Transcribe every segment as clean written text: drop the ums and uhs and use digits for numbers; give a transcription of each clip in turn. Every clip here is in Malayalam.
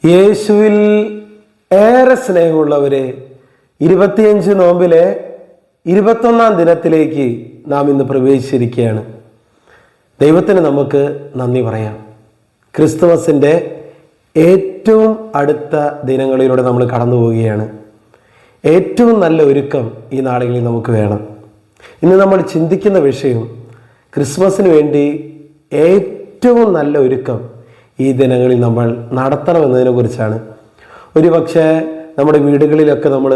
യേശുവിൽ ഏറെ സ്നേഹമുള്ളവരെ, 25 നോമ്പിലെ 21-ാം ദിനത്തിലേക്ക് നാം ഇന്ന് പ്രവേശിച്ചിരിക്കുകയാണ്. ദൈവത്തിന് നമുക്ക് നന്ദി പറയാം. ക്രിസ്തുമസിൻ്റെ ഏറ്റവും അടുത്ത ദിനങ്ങളിലൂടെ നമ്മൾ കടന്നു പോവുകയാണ്. ഏറ്റവും നല്ല ഒരുക്കം ഈ നാളുകളിൽ നമുക്ക് വേണം. ഇന്ന് നമ്മൾ ചിന്തിക്കുന്ന വിഷയം ക്രിസ്മസിന് വേണ്ടി ഏറ്റവും നല്ല ഒരുക്കം ഈ ദിനങ്ങളിൽ നമ്മൾ നടത്തണമെന്നതിനെ കുറിച്ചാണ്. ഒരു പക്ഷേ നമ്മുടെ വീടുകളിലൊക്കെ നമ്മൾ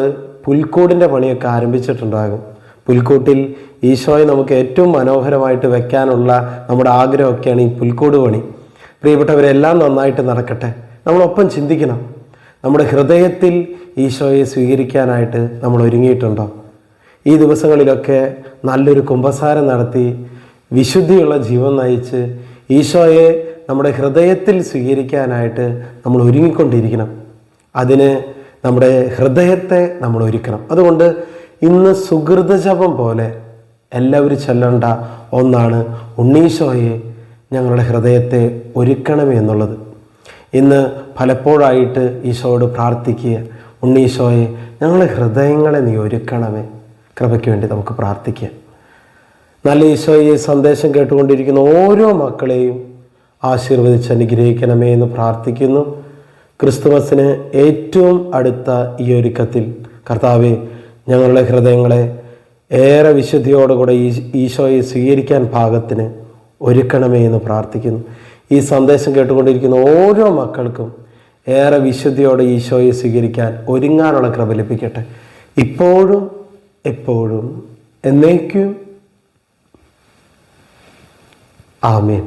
പുൽക്കൂടിൻ്റെ പണിയൊക്കെ ആരംഭിച്ചിട്ടുണ്ടാകും. പുൽക്കൂട്ടിൽ ഈശോയെ നമുക്ക് ഏറ്റവും മനോഹരമായിട്ട് വെക്കാനുള്ള നമ്മുടെ ആഗ്രഹമൊക്കെയാണ് ഈ പുൽക്കൂട് പണി. പ്രിയപ്പെട്ടവരെല്ലാം നന്നായിട്ട് നടക്കട്ടെ. നമ്മളൊപ്പം ചിന്തിക്കണം, നമ്മുടെ ഹൃദയത്തിൽ ഈശോയെ സ്വീകരിക്കാനായിട്ട് നമ്മൾ ഒരുങ്ങിയിട്ടുണ്ടോ? ഈ ദിവസങ്ങളിലൊക്കെ നല്ലൊരു കുമ്പസാരം നടത്തി വിശുദ്ധിയുള്ള ജീവൻ നയിച്ച് ഈശോയെ നമ്മുടെ ഹൃദയത്തിൽ സ്വീകരിക്കാനായിട്ട് നമ്മൾ ഒരുങ്ങിക്കൊണ്ടിരിക്കണം. അതിന് നമ്മുടെ ഹൃദയത്തെ നമ്മൾ ഒരുക്കണം. അതുകൊണ്ട് ഇന്ന് സുഹൃത ജപം പോലെ എല്ലാവരും ചൊല്ലേണ്ട ഒന്നാണ് ഉണ്ണീശോയെ ഞങ്ങളുടെ ഹൃദയത്തെ ഒരുക്കണമേ എന്നുള്ളത്. ഇന്ന് പലപ്പോഴായിട്ട് ഈശോയോട് പ്രാർത്ഥിക്കുക, ഉണ്ണീശോയെ ഞങ്ങളുടെ ഹൃദയങ്ങളെ നീ ഒരുക്കണമേ. കൃപയ്ക്ക് വേണ്ടി നമുക്ക് പ്രാർത്ഥിക്കാം. നല്ല ഈശോയെ സന്ദേശം കേട്ടുകൊണ്ടിരിക്കുന്ന ഓരോ മക്കളെയും ആശീർവദിച്ച് അനുഗ്രഹിക്കണമേ എന്ന് പ്രാർത്ഥിക്കുന്നു. ക്രിസ്തുമസിന് ഏറ്റവും അടുത്ത ഈ ഒരുക്കത്തിൽ കർത്താവെ, ഞങ്ങളുടെ ഹൃദയങ്ങളെ ഏറെ വിശുദ്ധിയോടുകൂടെ ഈശോയെ സ്വീകരിക്കാൻ പാകത്തിന് ഒരുക്കണമേ എന്ന് പ്രാർത്ഥിക്കുന്നു. ഈ സന്ദേശം കേട്ടുകൊണ്ടിരിക്കുന്ന ഓരോ മക്കൾക്കും ഏറെ വിശുദ്ധിയോടെ ഈശോയെ സ്വീകരിക്കാൻ ഒരുങ്ങാനുള്ള കൃപ ലഭിക്കട്ടെ, ഇപ്പോഴും എപ്പോഴും എന്നേക്കും. ആമേൻ.